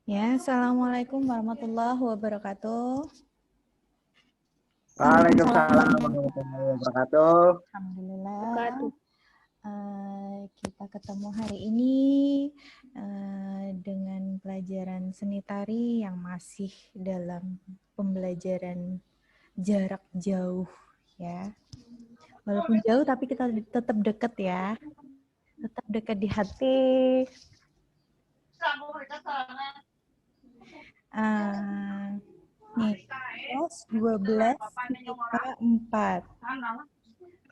Ya, Assalamualaikum warahmatullahi wabarakatuh. Waalaikumsalam warahmatullahi wabarakatuh. Alhamdulillah. Kita ketemu hari ini dengan pelajaran seni tari yang masih dalam pembelajaran jarak jauh ya. Walaupun jauh tapi kita tetap dekat ya. Tetap dekat di hati. Nih, kelas 12 MIPA 4.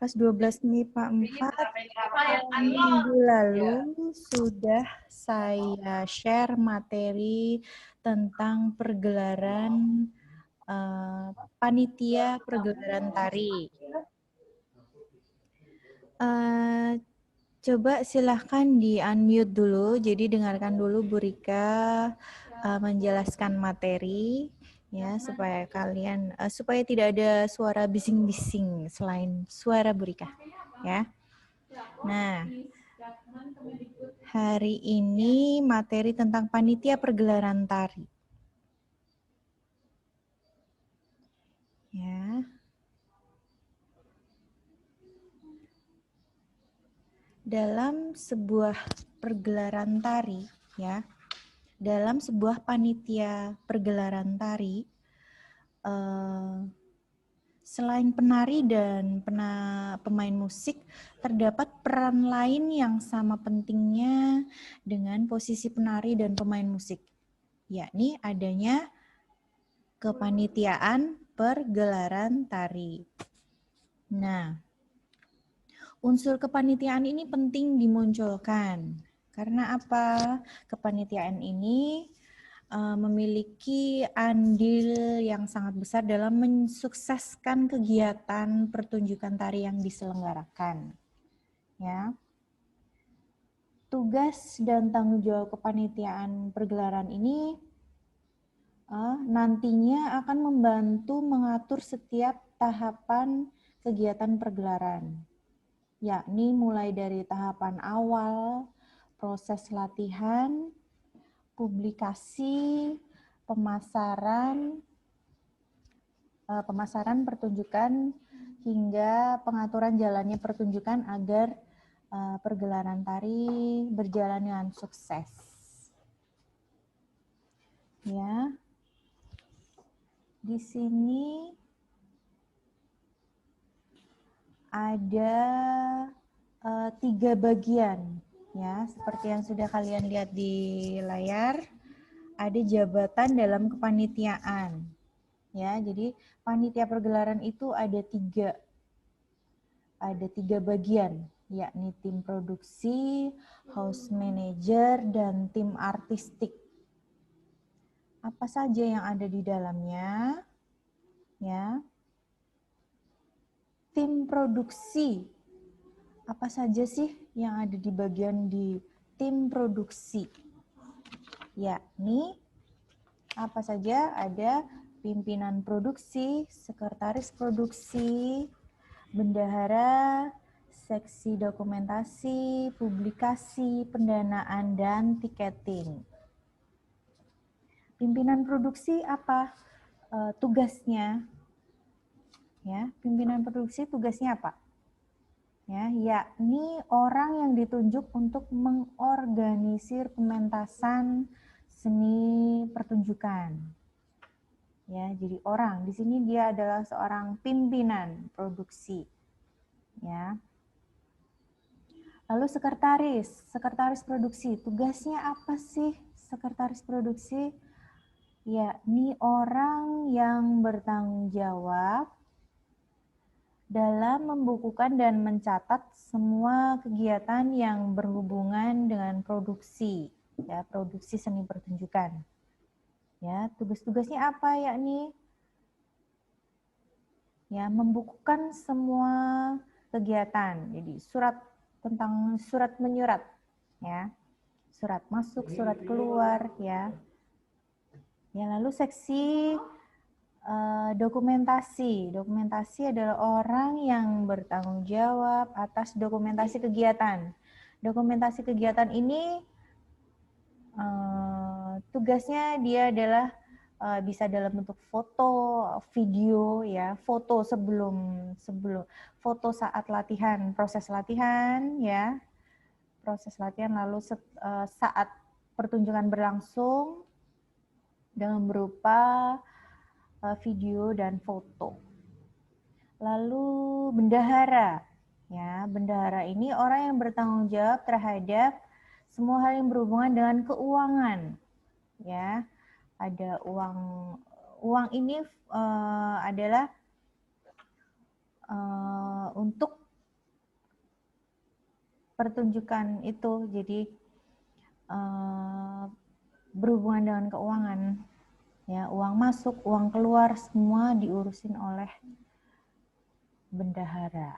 Kelas 12 MIPA 4 minggu lalu sudah saya share materi tentang pergelaran panitia pergelaran tari. Coba silahkan di unmute dulu, jadi dengarkan dulu Bu Rika menjelaskan materi ya supaya kalian supaya tidak ada suara bising-bising selain suara Bu Rika ya. Nah, hari ini materi tentang panitia pergelaran tari. Ya. Dalam sebuah pergelaran tari, ya, dalam sebuah panitia pergelaran tari, selain penari dan pemain musik, terdapat peran lain yang sama pentingnya dengan posisi penari dan pemain musik, yakni adanya kepanitiaan pergelaran tari. Nah, unsur kepanitiaan ini penting dimunculkan. Karena apa? Kepanitiaan ini memiliki andil yang sangat besar dalam mensukseskan kegiatan pertunjukan tari yang diselenggarakan. Ya. Tugas dan tanggung jawab kepanitiaan pergelaran ini nantinya akan membantu mengatur setiap tahapan kegiatan pergelaran, yakni mulai dari tahapan awal, proses latihan, publikasi, pemasaran pertunjukan, hingga pengaturan jalannya pertunjukan agar pergelaran tari berjalan dengan sukses. Ya, di sini ada 3 bagian, ya, seperti yang sudah kalian lihat di layar. Ada jabatan dalam kepanitiaan, ya. Jadi panitia pergelaran itu ada 3 bagian, yakni tim produksi, house manager, dan tim artistik. Apa saja yang ada di dalamnya? Ya. Tim produksi. Apa saja sih yang ada di bagian di tim produksi? Yakni apa saja? Ada pimpinan produksi, sekretaris produksi, bendahara, seksi dokumentasi, publikasi, pendanaan, dan tiketing. Pimpinan produksi apa tugasnya? Ya, pimpinan produksi tugasnya apa? Ya, yakni orang yang ditunjuk untuk mengorganisir pementasan seni pertunjukan. Ya, jadi orang di sini dia adalah seorang pimpinan produksi. Ya. Lalu sekretaris produksi, tugasnya apa sih sekretaris produksi? Yakni orang yang bertanggung jawab dalam membukukan dan mencatat semua kegiatan yang berhubungan dengan produksi, ya, produksi seni pertunjukan. Ya, tugas-tugasnya apa yakni? Ya, membukukan semua kegiatan. Jadi surat menyurat, ya. Surat masuk, surat keluar, ya. Ya, lalu seksi dokumentasi. Dokumentasi adalah orang yang bertanggung jawab atas dokumentasi kegiatan. Dokumentasi kegiatan ini tugasnya dia adalah bisa dalam bentuk foto, video ya, foto sebelum foto saat latihan, proses latihan ya, lalu saat pertunjukan berlangsung dengan berupa video dan foto. Lalu bendahara, ya, bendahara ini orang yang bertanggung jawab terhadap semua hal yang berhubungan dengan keuangan, ya. Ada uang ini adalah untuk pertunjukan itu, jadi berhubungan dengan keuangan, ya, uang masuk, uang keluar, semua diurusin oleh bendahara.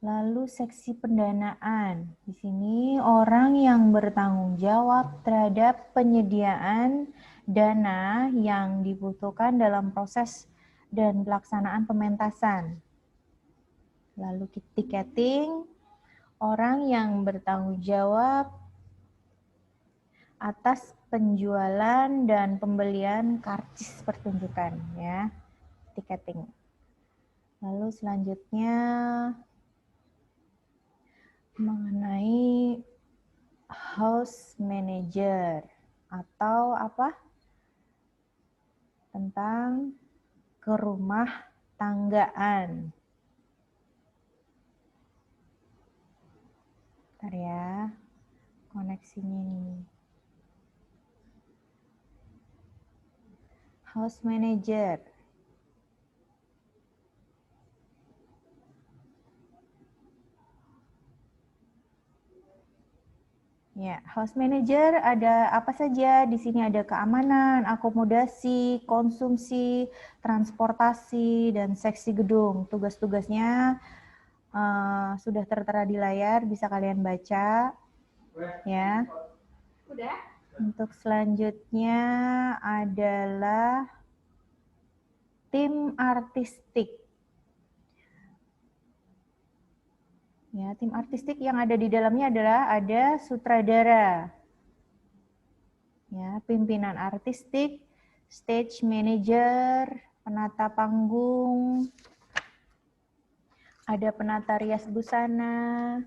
Lalu seksi pendanaan. Di sini orang yang bertanggung jawab terhadap penyediaan dana yang dibutuhkan dalam proses dan pelaksanaan pementasan. Lalu tiketing, orang yang bertanggung jawab atas penjualan dan pembelian karcis pertunjukan, ya, tiketing. Lalu selanjutnya mengenai house manager atau apa? Tentang kerumah tanggaan. Bentar ya, koneksinya nih. House manager. Ya, house manager ada apa saja? Di sini ada keamanan, akomodasi, konsumsi, transportasi, dan seksi gedung. Tugas-tugasnya sudah tertera di layar, bisa kalian baca. Ya. Udah. Untuk selanjutnya adalah tim artistik. Ya, tim artistik yang ada di dalamnya adalah ada sutradara, ya, pimpinan artistik, stage manager, penata panggung, ada penata rias busana,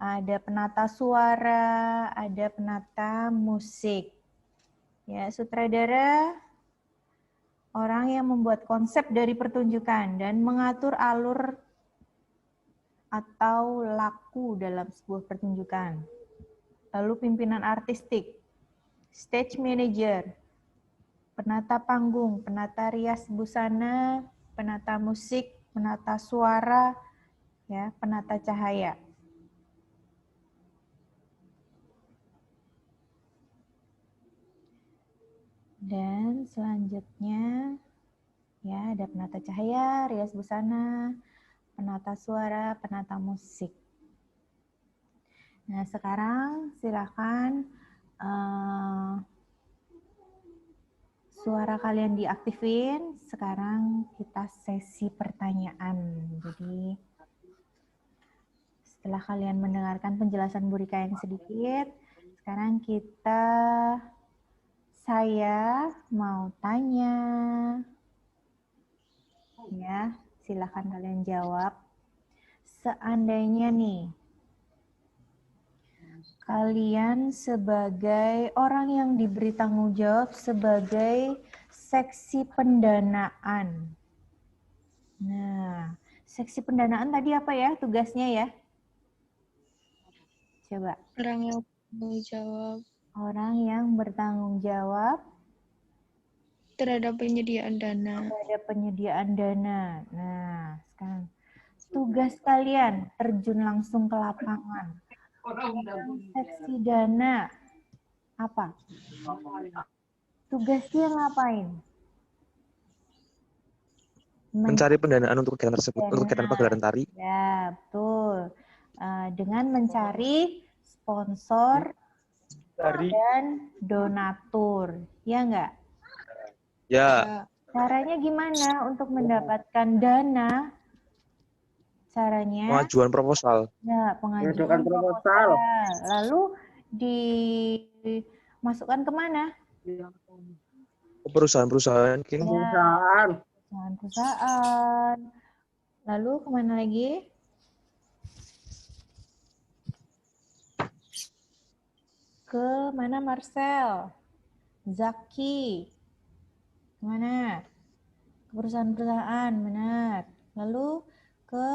ada penata suara, ada penata musik. Ya, sutradara orang yang membuat konsep dari pertunjukan dan mengatur alur atau laku dalam sebuah pertunjukan. Lalu pimpinan artistik, stage manager, penata panggung, penata rias busana, penata musik, penata suara, ya, penata cahaya. Dan selanjutnya, ya, ada penata cahaya, rias busana, penata suara, penata musik. Nah, sekarang silakan suara kalian diaktifin. Sekarang kita sesi pertanyaan. Jadi, setelah kalian mendengarkan penjelasan Bu Rika yang sedikit, sekarang saya mau tanya. Ya, silakan kalian jawab. Seandainya nih, kalian sebagai orang yang diberi tanggung jawab sebagai seksi pendanaan. Nah, seksi pendanaan tadi apa ya tugasnya ya? Coba. Orang yang bertanggung jawab. Orang yang bertanggung jawab Terhadap penyediaan dana. terhadap penyediaan dana. Nah, sekarang tugas kalian terjun langsung ke lapangan. Seksi dana apa? Tugasnya ngapain? Mencari pendanaan untuk kegiatan tersebut, untuk kegiatan pagelaran tari. Ya, betul. Dengan mencari sponsor dan donatur. Ya enggak? Ya. Caranya gimana untuk mendapatkan dana? Caranya? Pengajuan proposal. Ya, pengajuan proposal. Lalu masukkan kemana? Perusahaan-perusahaan mungkin. Ya, perusahaan-perusahaan. Lalu kemana lagi? Ke mana Marcel? Zaki. Kemana? Ke perusahaan-perusahaan, benar. Lalu ke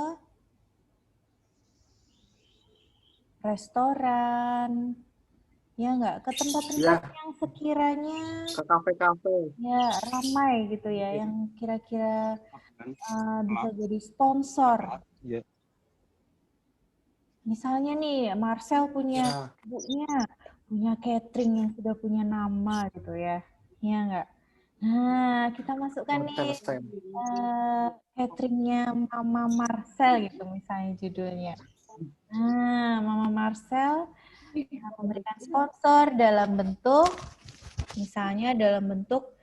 restoran. Ya enggak? Ke tempat-tempat yang sekiranya Ke kafe-kafe. ya ramai gitu ya, yang kira-kira bisa jadi sponsor. Iya. Misalnya nih, Marcel punya punya catering yang sudah punya nama gitu ya. Iya enggak? Nah, kita masukkan nih cateringnya Mama Marcel gitu misalnya judulnya. Nah, Mama Marcel memberikan sponsor dalam bentuk, misalnya dalam bentuk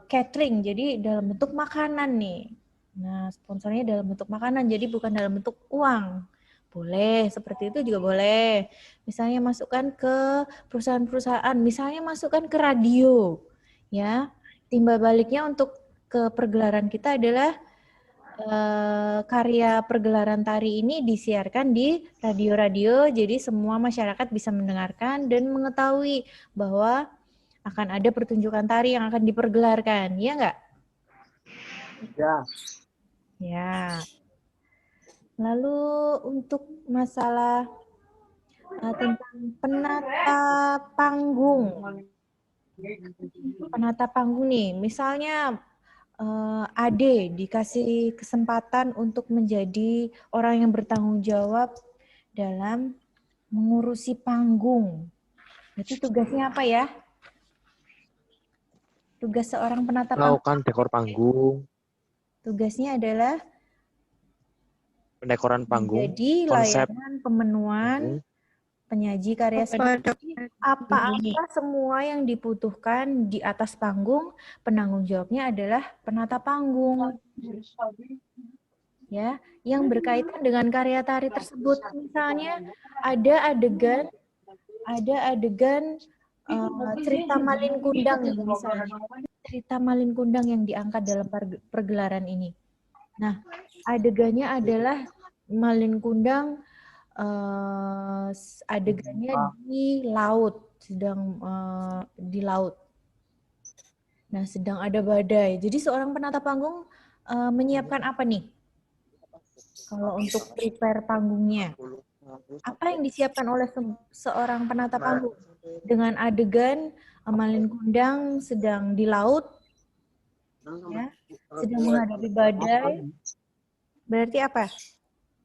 catering, jadi dalam bentuk makanan nih. Nah, sponsornya dalam bentuk makanan, jadi bukan dalam bentuk uang. Boleh, seperti itu juga boleh. Misalnya masukkan ke perusahaan-perusahaan, misalnya masukkan ke radio. Ya, timbal baliknya untuk ke pergelaran kita adalah karya pergelaran tari ini disiarkan di radio-radio, jadi semua masyarakat bisa mendengarkan dan mengetahui bahwa akan ada pertunjukan tari yang akan dipergelarkan, ya enggak? Ya. Ya. Lalu untuk masalah tentang penata panggung. Penata panggung nih, misalnya Ade dikasih kesempatan untuk menjadi orang yang bertanggung jawab dalam mengurusi panggung. Berarti tugasnya apa ya? Tugas seorang penata panggung. Melakukan dekor panggung, Tugasnya adalah pendekoran panggung, menjadi konsep layanan pemenuhan panggung. penyaji karya seni. Apa-apa semua yang dibutuhkan di atas panggung, penanggung jawabnya adalah penata panggung. Ya, yang berkaitan dengan karya tari tersebut. Misalnya ada adegan cerita Malin Kundang misalnya. Cerita Malin Kundang yang diangkat dalam pergelaran ini. Nah, adegannya adalah Malin Kundang adegannya di laut, sedang di laut. Nah, sedang ada badai. Jadi seorang penata panggung menyiapkan apa nih? Kalau untuk prepare panggungnya, apa yang disiapkan oleh seorang penata panggung? Dengan adegan Malin Kundang sedang di laut, ya, sedang menghadapi badai, berarti apa?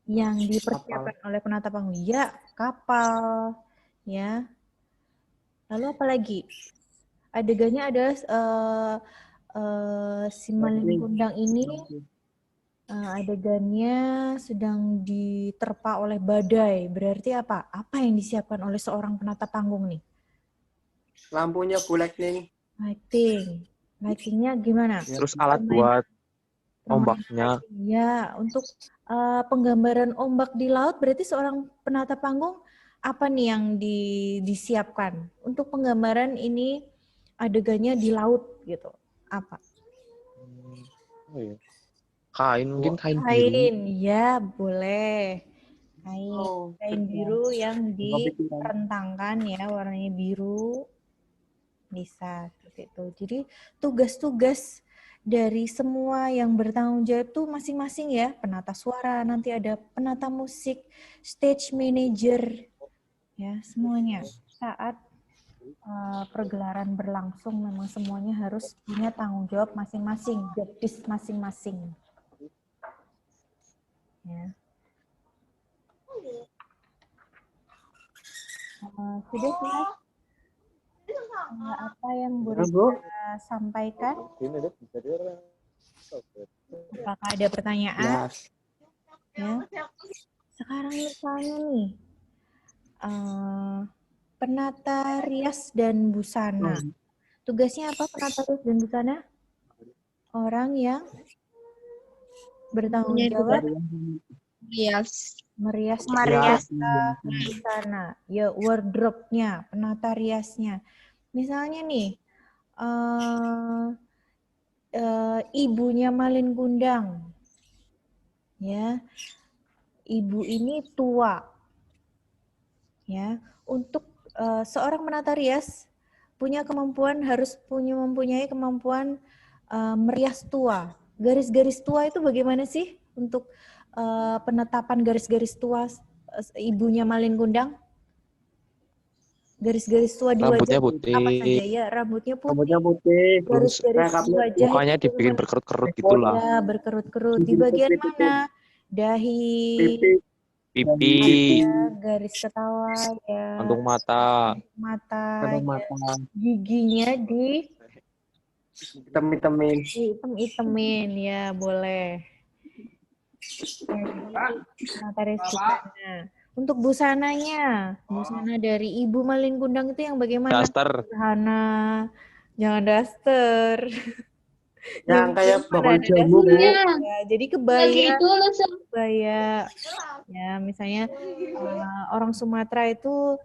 Yang dipersiapkan oleh penata panggung? Ya, kapal, ya. Lalu apa lagi? Adegannya adalah si Malin Kundang ini adegannya sedang diterpa oleh badai. Berarti apa? Apa yang disiapkan oleh seorang penata panggung nih? Lampunya Bu lighting. Lighting. Lightingnya gimana? Terus alat buat ombaknya. Ya, untuk penggambaran ombak di laut berarti seorang penata panggung apa nih yang disiapkan? Untuk penggambaran ini adegannya di laut gitu. Apa? Oh, iya. Kain, mungkin kain biru. Kain, ya boleh. Kain biru yang direntangkan ya, warnanya biru. Bisa seperti itu. Jadi tugas-tugas dari semua yang bertanggung jawab itu masing-masing ya. Penata suara, nanti ada penata musik, stage manager, ya semuanya. Saat pergelaran berlangsung memang semuanya harus punya tanggung jawab masing-masing, job desk masing-masing. Ya. Sudah jelas apa yang boleh kita sampaikan? Apakah ada pertanyaan? Ya. Sekarang misalnya nih, penata rias dan busana. Tugasnya apa penata rias dan busana? Orang yang bertanggung jawab Rias. Merias Merias. busana. Ya, wardrobe-nya, penata riasnya. Misalnya nih, ibunya Malin Kundang. Ya. Ibu ini tua. Ya, untuk seorang penata rias harus mempunyai kemampuan merias tua. Garis-garis tua itu bagaimana sih untuk penetapan garis-garis tua ibunya Malin Kundang? Garis-garis tua di Rambutnya wajah putih, apa saja ya? Rambutnya Rambutnya putih. putih. Garis-garis di Rambutnya wajah mukanya itu dibikin bagaimana? berkerut-kerut gitulah. Ya, berkerut-kerut. Di bagian mana? Dahi, pipi. Pipi, garis ketawa, ya, kantung mata, mata, Kadang ya. mata. Giginya Temin-temin. hitam-hitamin, ya boleh. Ya, jadi materi busana. Untuk busananya, busana dari Ibu Malin Kundang itu yang bagaimana? daster, Sederhana, jangan daster. Yang kayak Mana bakul ada jamu, Bu. Iya. Ya, jadi Lagi kebaya, itu langsung. ya misalnya orang Sumatera itu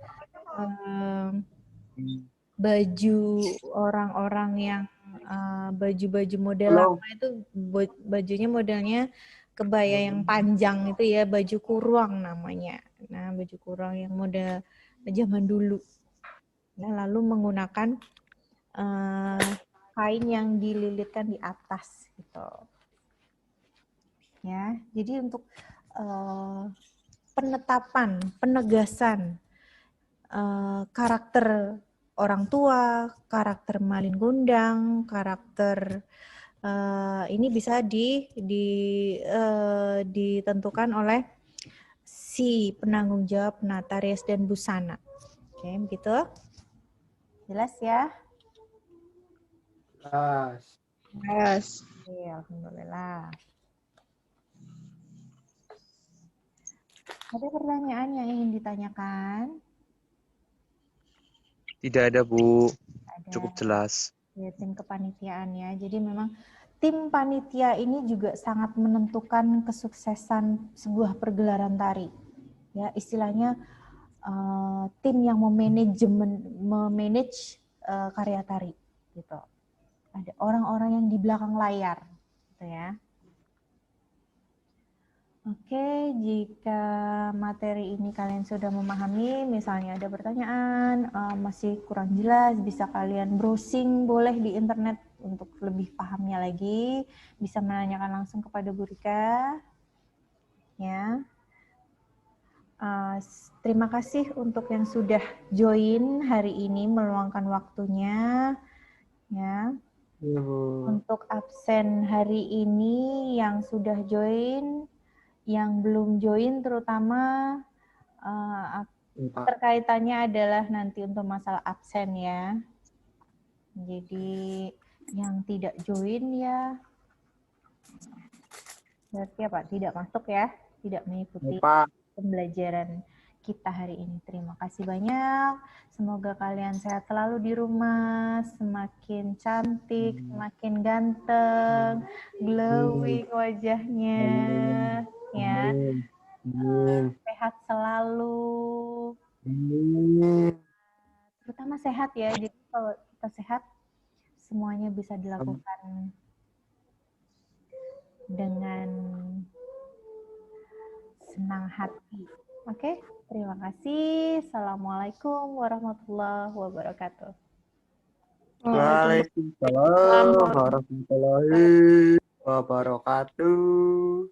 baju orang-orang yang baju-baju model Halo. lama itu bajunya modelnya kebaya yang panjang itu ya, baju kurung namanya. Nah, baju kurung yang model zaman dulu. Nah, lalu menggunakan kain yang dililitkan di atas gitu. Ya, jadi untuk penetapan, penegasan karakter orang tua, karakter Malin Kundang, karakter ini bisa ditentukan oleh si penanggung jawab penata rias dan busana. Oke, begitu. Jelas ya? Yes. Oke, alhamdulillah. Ada pertanyaan yang ingin ditanyakan? tidak ada Bu, Ada. cukup jelas. Ya, tim kepanitiaan ya. Jadi memang tim panitia ini juga sangat menentukan kesuksesan sebuah pergelaran tari. Ya, istilahnya tim yang memanage karya tari gitu. Ada orang-orang yang di belakang layar gitu ya. Oke, jika materi ini kalian sudah memahami, misalnya ada pertanyaan, masih kurang jelas, bisa kalian browsing boleh di internet untuk lebih pahamnya lagi, bisa menanyakan langsung kepada Bu Rika. Ya. Terima kasih untuk yang sudah join hari ini, meluangkan waktunya. Ya. Untuk absen hari ini yang sudah join, yang belum join terutama terkaitannya adalah nanti untuk masalah absen ya. Jadi yang tidak join ya berarti apa? Tidak masuk ya, tidak mengikuti pembelajaran kita hari ini. Terima kasih banyak. Semoga kalian sehat selalu di rumah, semakin cantik, semakin ganteng, glowing wajahnya, ya. Sehat selalu. Terutama sehat ya. Jadi kalau kita sehat, semuanya bisa dilakukan dengan senang hati. Oke, terima kasih. Assalamualaikum warahmatullahi wabarakatuh. Waalaikumsalam warahmatullahi wabarakatuh.